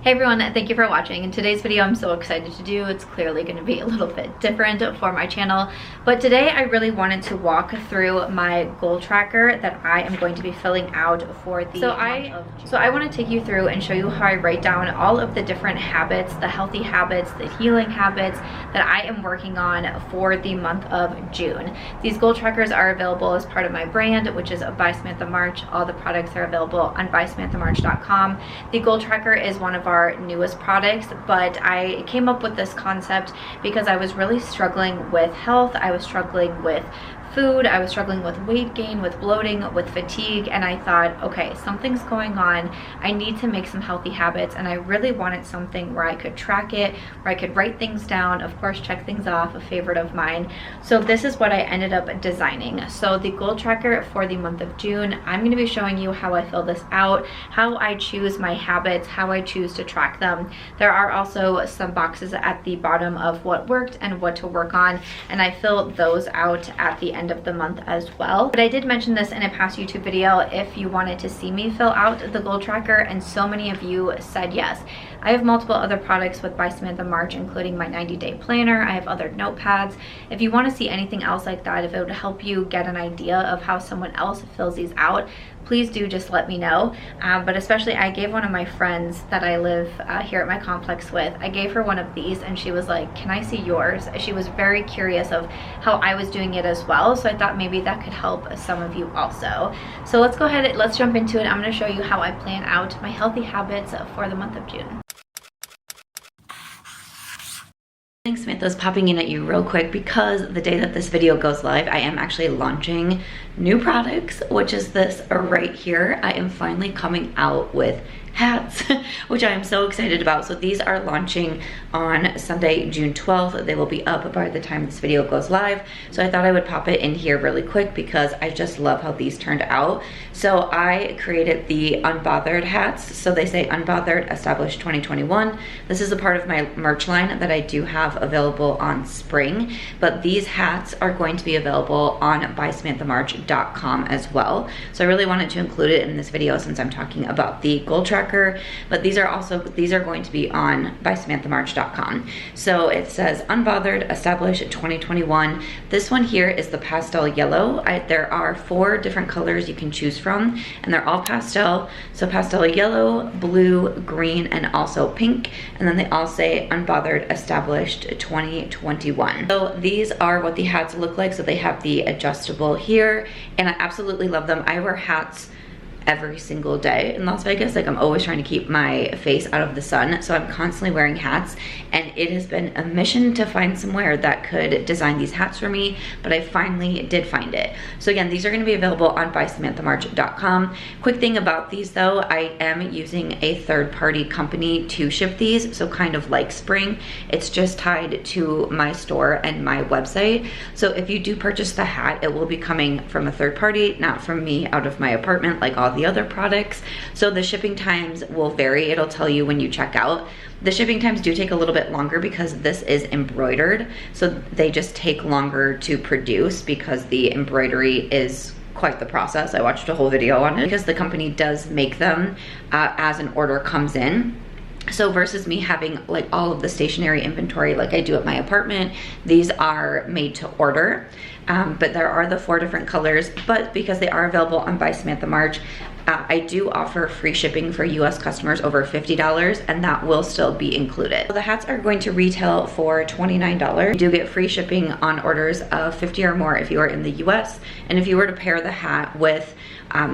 Hey everyone, thank you for watching. In today's video I'm so excited to do. It's clearly going to be a little bit different for my channel, but today I really wanted to walk through my goal tracker that I am going to be filling out for the month of June. So I want to take you through and show you how I write down all of the different habits, the healthy habits, the healing habits that I am working on for the month of June. These goal trackers are available as part of my brand, which is by Samantha March. All the products are available on bysamanthamarch.com. The goal tracker is one of our newest products, but I came up with this concept because I was really struggling with health. I was struggling with food, I was struggling with weight gain, with bloating, with fatigue, and I thought, okay, something's going on. I need to make some healthy habits, and I really wanted something where I could track it, where I could write things down, of course check things off, a favorite of mine. So this is what I ended up designing. So the goal tracker for the month of June, I'm going to be showing you how I fill this out, how I choose my habits, how I choose to track them. There are also some boxes at the bottom of what worked and what to work on, and I fill those out at the end of the month as well. But I did mention this in a past YouTube video if you wanted to see me fill out the goal tracker, and so many of you said yes. I have multiple other products with By Samantha March, including my 90-day planner. I have other notepads. If you want to see anything else like that, if it would help you get an idea of how someone else fills these out, please do just let me know. But especially I gave one of my friends that I live here at my complex with, I gave her one of these and she was like, can I see yours? She was very curious of how I was doing it as well, so I thought maybe that could help some of you also. So let's go ahead, let's jump into it. I'm going to show you how I plan out my healthy habits for the month of June. Samantha's popping in at you real quick because the day that this video goes live, I am actually launching new products, which is this right here. I am finally coming out with hats, which I am so excited about. So these are launching on Sunday, June 12th. They will be up by the time this video goes live. So I thought I would pop it in here really quick because I just love how these turned out. So I created the Unbothered hats. So they say Unbothered, established 2021. This is a part of my merch line that I do have available on spring, but these hats are going to be available on bysamanthamarch.com as well. So I really wanted to include it in this video since I'm talking about the goal tracker. But these are going to be on bysamanthamarch.com. So it says Unbothered, established 2021. This one here is the pastel yellow. There are 4 different colors you can choose from, and they're all pastel. So pastel yellow, blue, green, and also pink. And then they all say Unbothered, established 2021. So these are what the hats look like. So they have the adjustable here, and I absolutely love them. I wear hats every single day in Las Vegas. Like, I'm always trying to keep my face out of the sun, so I'm constantly wearing hats, and it has been a mission to find somewhere that could design these hats for me, but I finally did find it. So again, these are going to be available on bysamanthamarch.com. Quick thing about these though, I am using a third-party company to ship these, so kind of like Spring, it's just tied to my store and my website. So if you do purchase the hat, it will be coming from a third party, not from me out of my apartment like all the other products. So the shipping times will vary. It'll tell you when you check out. The shipping times do take a little bit longer because this is embroidered, so they just take longer to produce because the embroidery is quite the process. I watched a whole video on it because the company does make them as an order comes in. So versus me having like all of the stationary inventory like I do at my apartment, these are made to order. But there are the 4 different colors, but because they are available on By Samantha March, I do offer free shipping for US customers over $50, and that will still be included. So the hats are going to retail for $29. You do get free shipping on orders of 50 or more if you are in the US, and if you were to pair the hat with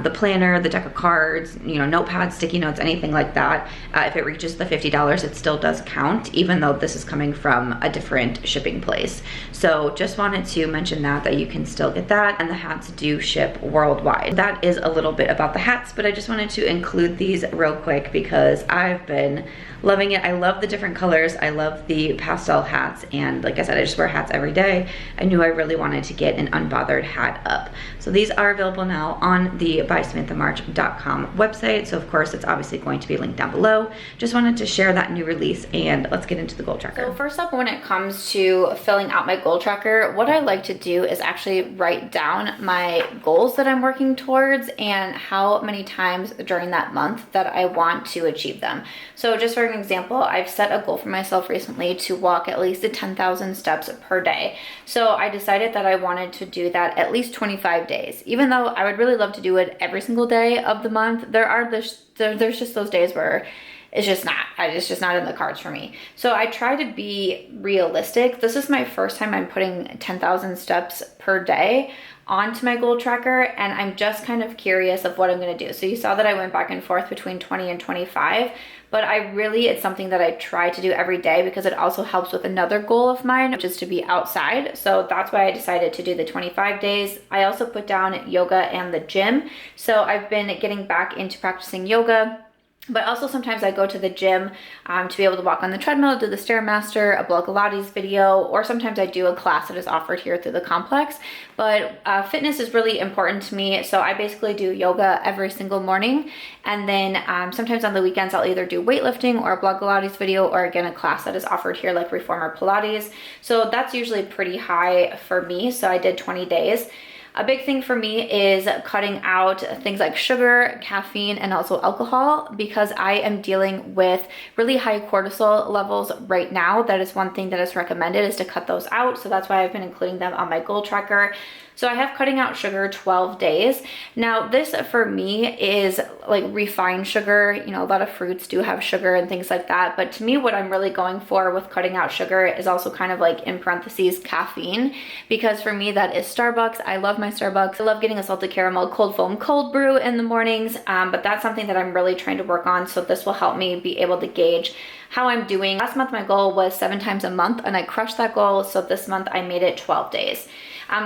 the planner, the deck of cards, you know, notepads, sticky notes, anything like that, if it reaches the $50, it still does count, even though this is coming from a different shipping place. So just wanted to mention that you can still get that, and the hats do ship worldwide. That is a little bit about the hats, but I just wanted to include these real quick because I've been loving it. I love the different colors. I love the pastel hats, and like I said, I just wear hats every day. I knew I really wanted to get an Unbothered hat up. So these are available now on the the bysamanthamarch.com website. So of course it's obviously going to be linked down below. Just wanted to share that new release, and let's get into the goal tracker. So first up, when it comes to filling out my goal tracker, what I like to do is actually write down my goals that I'm working towards and how many times during that month that I want to achieve them. So just for an example, I've set a goal for myself recently to walk at least 10,000 steps per day. So I decided that I wanted to do that at least 25 days. Even though I would really love to do it every single day of the month, there's just those days where it's just not in the cards for me. So I try to be realistic. This is my first time I'm putting 10,000 steps per day onto my goal tracker, and I'm just kind of curious of what I'm going to do. So you saw that I went back and forth between 20 and 25, but it's something that I try to do every day because it also helps with another goal of mine, which is to be outside. So that's why I decided to do the 25 days. I also put down yoga and the gym. So I've been getting back into practicing yoga, but also sometimes I go to the gym to be able to walk on the treadmill, do the Stairmaster, a Pilates video, or sometimes I do a class that is offered here through the complex. But fitness is really important to me, so I basically do yoga every single morning. And then sometimes on the weekends I'll either do weightlifting or a Pilates video, or again a class that is offered here like Reformer Pilates. So that's usually pretty high for me, so I did 20 days. A big thing for me is cutting out things like sugar, caffeine, and also alcohol, because I am dealing with really high cortisol levels right now. That is one thing that is recommended, is to cut those out. So that's why I've been including them on my goal tracker. So I have cutting out sugar 12 days. Now this for me is like refined sugar. You know, a lot of fruits do have sugar and things like that. But to me, what I'm really going for with cutting out sugar is also kind of like in parentheses caffeine, because for me that is Starbucks. I love my Starbucks. I love getting a salted caramel cold foam cold brew in the mornings. But that's something that I'm really trying to work on. So this will help me be able to gauge how I'm doing. Last month my goal was 7 times a month, and I crushed that goal. So this month I made it 12 days.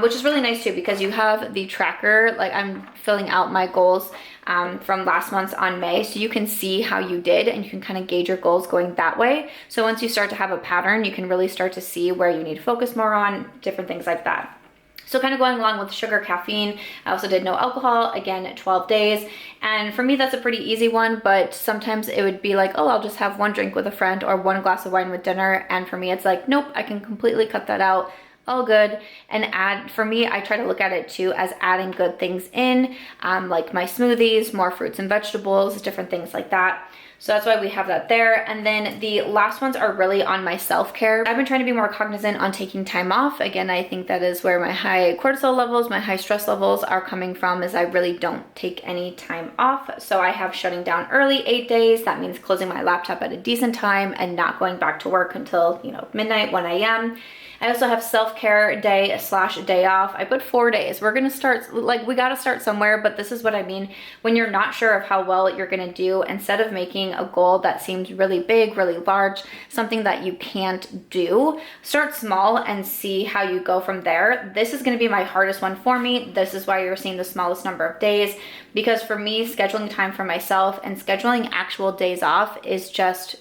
Which is really nice too, because you have the tracker. Like I'm filling out my goals from last month's on May, so you can see how you did and you can kind of gauge your goals going that way. So once you start to have a pattern, you can really start to see where you need to focus more on, different things like that. So kind of going along with sugar, caffeine, I also did no alcohol, again, 12 days. And for me, that's a pretty easy one, but sometimes it would be like, oh, I'll just have one drink with a friend or one glass of wine with dinner. And for me, it's like, nope, I can completely cut that out. All good. And for me, I try to look at it too as adding good things in, like my smoothies, more fruits and vegetables, different things like that. So that's why we have that there. And then the last ones are really on my self-care. I've been trying to be more cognizant on taking time off. Again, I think that is where my high cortisol levels, my high stress levels are coming from, is I really don't take any time off. So I have shutting down early 8 days. That means closing my laptop at a decent time and not going back to work until, midnight, 1 a.m. I also have self-care day / day off. I put 4 days. We're gonna start, we gotta start somewhere, but this is what I mean. When you're not sure of how well you're gonna do, instead of making a goal that seems really big, really large, something that you can't do, start small and see how you go from there. This is gonna be my hardest one for me. This is why you're seeing the smallest number of days, because for me, scheduling time for myself and scheduling actual days off is just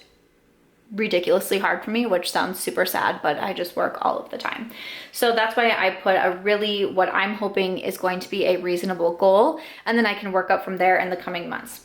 ridiculously hard for me, which sounds super sad, but I just work all of the time. So that's why I put what I'm hoping is going to be a reasonable goal, and then I can work up from there in the coming months.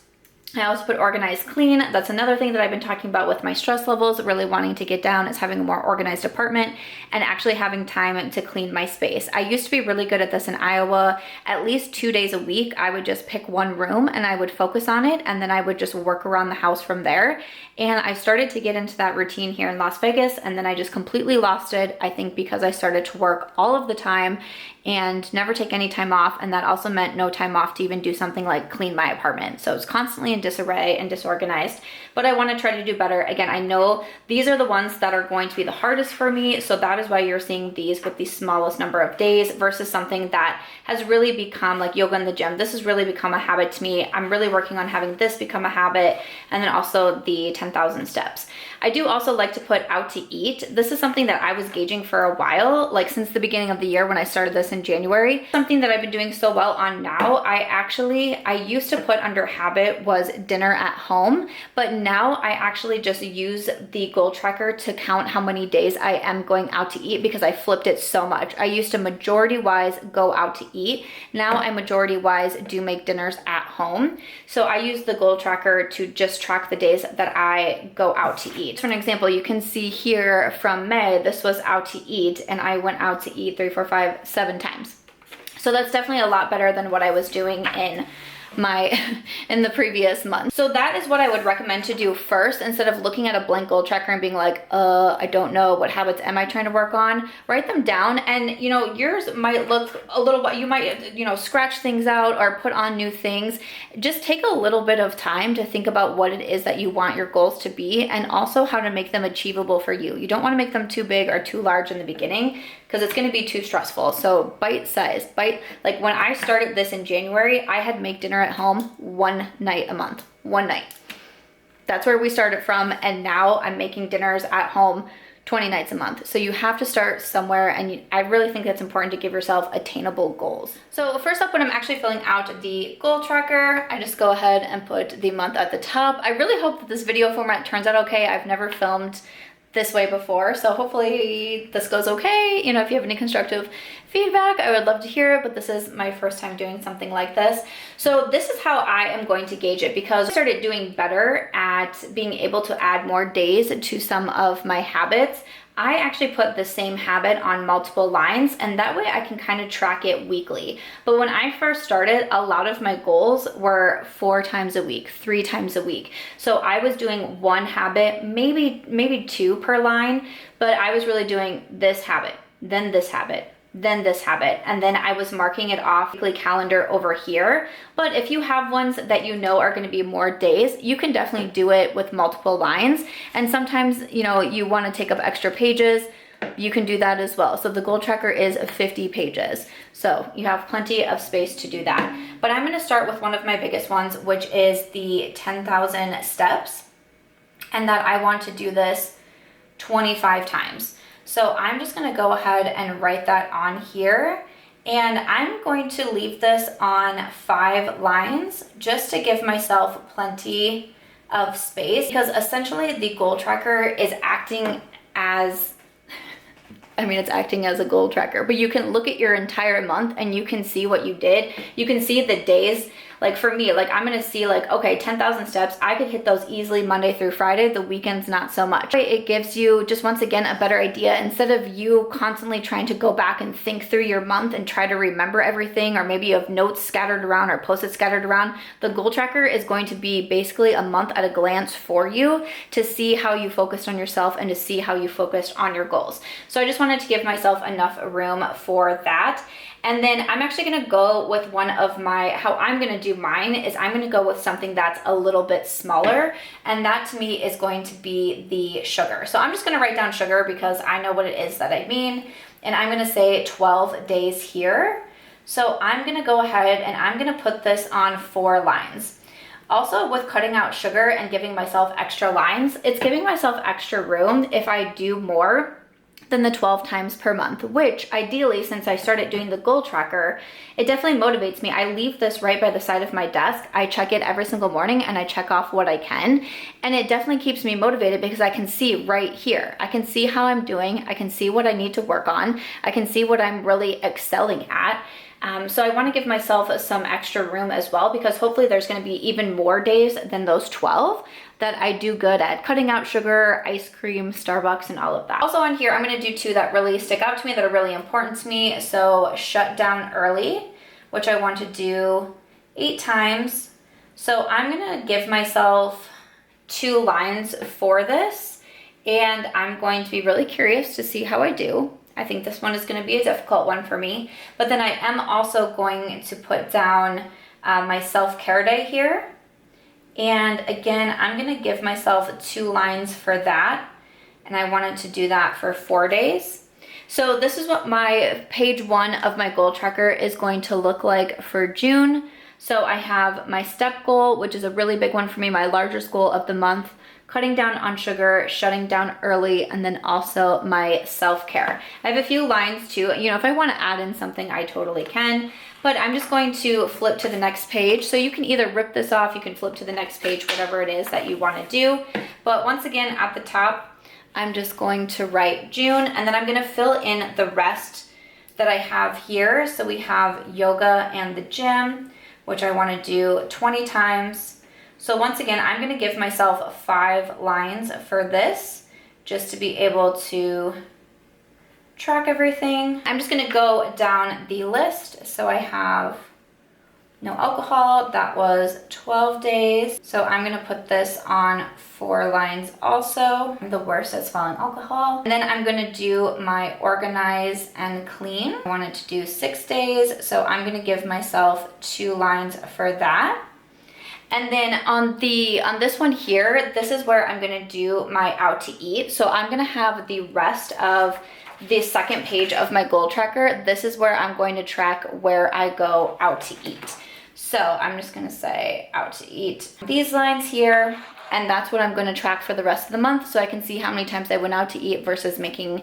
I also put organized clean. That's another thing that I've been talking about with my stress levels, really wanting to get down, is having a more organized apartment and actually having time to clean my space. I used to be really good at this in Iowa. At least 2 days a week, I would just pick one room and I would focus on it, and then I would just work around the house from there. And I started to get into that routine here in Las Vegas, and then I just completely lost it, I think because I started to work all of the time and never take any time off, and that also meant no time off to even do something like clean my apartment. So it's constantly in disarray and disorganized, but I want to try to do better. Again, I know these are the ones that are going to be the hardest for me, so that is why you're seeing these with the smallest number of days versus something that has really become like yoga in the gym. This has really become a habit to me. I'm really working on having this become a habit, and then also the 10,000 steps. I do also like to put out to eat. This is something that I was gauging for a while, like since the beginning of the year when I started this in January. Something that I've been doing so well on now, I used to put under habit was dinner at home, but now I actually just use the goal tracker to count how many days I am going out to eat because I flipped it so much. I used to majority wise go out to eat. Now I majority wise do make dinners at home. So I use the goal tracker to just track the days that I go out to eat. For an example, you can see here from May, this was out to eat, and I went out to eat 3, 4, 5, 7 times. So that's definitely a lot better than what I was doing in the previous month. So that is what I would recommend to do first, instead of looking at a blank goal tracker and being like, I don't know, what habits am I trying to work on? Write them down, and you know, yours might look a little bit, you might, you know, scratch things out or put on new things. Just take a little bit of time to think about what it is that you want your goals to be, and also how to make them achievable for you. You don't want to make them too big or too large in the beginning, because it's going to be too stressful. So bite size, like when I started this in January, I had make dinner at home one night a month, one night. That's where we started from. And now I'm making dinners at home 20 nights a month. So you have to start somewhere, and I really think that's important to give yourself attainable goals. So first up, when I'm actually filling out the goal tracker, I just go ahead and put the month at the top. I really hope that this video format turns out okay. I've never filmed this way before, so hopefully this goes okay. You know, if you have any constructive feedback, I would love to hear it, but this is my first time doing something like this. So this is how I am going to gauge it, because I started doing better at being able to add more days to some of my habits. I actually put the same habit on multiple lines, and that way I can kind of track it weekly. But when I first started, a lot of my goals were 4 times a week, 3 times a week. So I was doing one habit, maybe 2 per line, but I was really doing this habit, then this habit, then this habit, and then I was marking it off weekly calendar over here. But if you have ones that you know are going to be more days, you can definitely do it with multiple lines. And sometimes, you know, you want to take up extra pages, you can do that as well. So the goal tracker is 50 pages, so you have plenty of space to do that. But I'm going to start with one of my biggest ones, which is the 10,000 steps, and that I want to do this 25 times. So I'm just going to go ahead and write that on here, and I'm going to leave this on 5 lines just to give myself plenty of space, because essentially the goal tracker is acting as, it's acting as a goal tracker, but you can look at your entire month and you can see what you did. You can see the days. Like for me, like I'm gonna see like, okay, 10,000 steps, I could hit those easily Monday through Friday, the weekends not so much. It gives you just once again a better idea, instead of you constantly trying to go back and think through your month and try to remember everything, or maybe you have notes scattered around or post-its scattered around. The goal tracker is going to be basically a month at a glance for you, to see how you focused on yourself and to see how you focused on your goals. So I just wanted to give myself enough room for that. And then I'm actually gonna go with one of how I'm gonna do mine is I'm gonna go with something that's a little bit smaller, and that to me is going to be the sugar. So I'm just gonna write down sugar because I know what it is that I mean, and I'm gonna say 12 days here. So I'm gonna go ahead and I'm gonna put this on 4 lines. Also, with cutting out sugar and giving myself extra lines, it's giving myself extra room if I do more than the 12 times per month, which ideally, since I started doing the goal tracker, it definitely motivates me. I leave this right by the side of my desk. I check it every single morning and I check off what I can. And it definitely keeps me motivated because I can see right here. I can see how I'm doing. I can see what I need to work on. I can see what I'm really excelling at. So I want to give myself some extra room as well, because hopefully there's going to be even more days than those 12 that I do good at cutting out sugar, ice cream, Starbucks, and all of that. Also on here, I'm going to do 2 that really stick out to me, that are really important to me. So shut down early, which I want to do 8 times. So I'm going to give myself 2 lines for this, and I'm going to be really curious to see how I do. I think this one is going to be a difficult one for me, but then I am also going to put down my self-care day here. And again, I'm going to give myself 2 lines for that, and I wanted to do that for 4 days. So this is what my page 1 of my goal tracker is going to look like for June. So I have my step goal, which is a really big one for me, my largest goal of the month, cutting down on sugar, shutting down early, and then also my self-care. I have a few lines too. You know, if I want to add in something, I totally can. but I'm just going to flip to the next page. So you can either rip this off, you can flip to the next page, whatever it is that you want to do. But once again, at the top, I'm just going to write June, and then I'm going to fill in the rest that I have here. So we have yoga and the gym, which I want to do 20 times. So once again, I'm going to give myself 5 lines for this, just to be able to track everything. I'm just going to go down the list. So I have no alcohol, that was 12 days. So I'm going to put this on 4 lines also. I'm the worst at spelling alcohol. And then I'm going to do my organize and clean. I wanted to do 6 days, so I'm going to give myself 2 lines for that. And then on this one here, this is where I'm going to do my out to eat. So I'm going to have the rest of the second page of my goal tracker. This is where I'm going to track where I go out to eat. So I'm just going to say out to eat these lines here, and that's what I'm going to track for the rest of the month, so I can see how many times I went out to eat versus making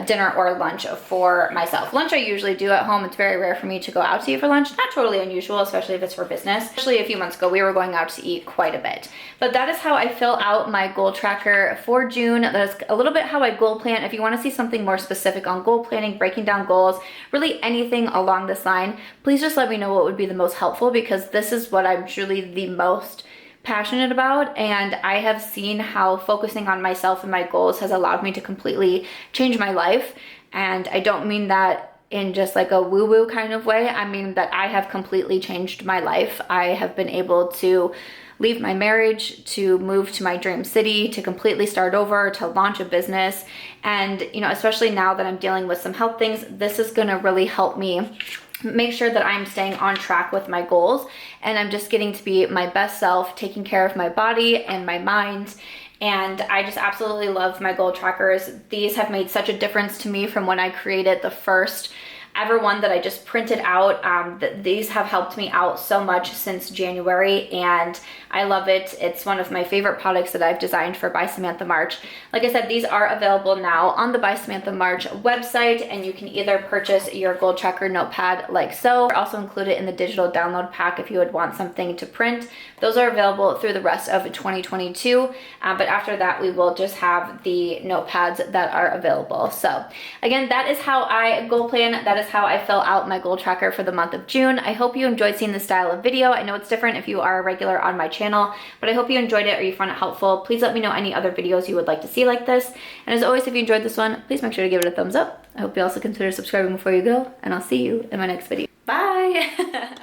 dinner or lunch for myself. Lunch I usually do at home. It's very rare for me to go out to eat for lunch. Not totally unusual, especially if it's for business. Actually, a few months ago, we were going out to eat quite a bit. But that is how I fill out my goal tracker for June. That is a little bit how I goal plan. If you want to see something more specific on goal planning, breaking down goals, really anything along this line, please just let me know what would be the most helpful, because this is what I'm truly the most passionate about, and I have seen how focusing on myself and my goals has allowed me to completely change my life. And I don't mean that in just like a woo-woo kind of way. I mean that I have completely changed my life. I have been able to leave my marriage, to move to my dream city, to completely start over, to launch a business. And, you know, especially now that I'm dealing with some health things, this is gonna really help me make sure that I'm staying on track with my goals, and I'm just getting to be my best self, taking care of my body and my mind. And I just absolutely love my goal trackers. These have made such a difference to me from when I created the first ever one that I just printed out. These have helped me out so much since January, and I love it. It's one of my favorite products that I've designed for By Samantha March. Like I said, these are available now on the By Samantha March website, and you can either purchase your goal tracker notepad like so, or also include it in the digital download pack if you would want something to print. Those are available through the rest of 2022, but after that we will just have the notepads that are available. So again, that is how I goal plan. That is how I fill out my goal tracker for the month of June. I hope you enjoyed seeing this style of video. I know it's different if you are a regular on my channel, but I hope you enjoyed it or you found it helpful. Please let me know any other videos you would like to see like this. And as always, if you enjoyed this one, please make sure to give it a thumbs up. I hope you also consider subscribing before you go, and I'll see you in my next video. Bye!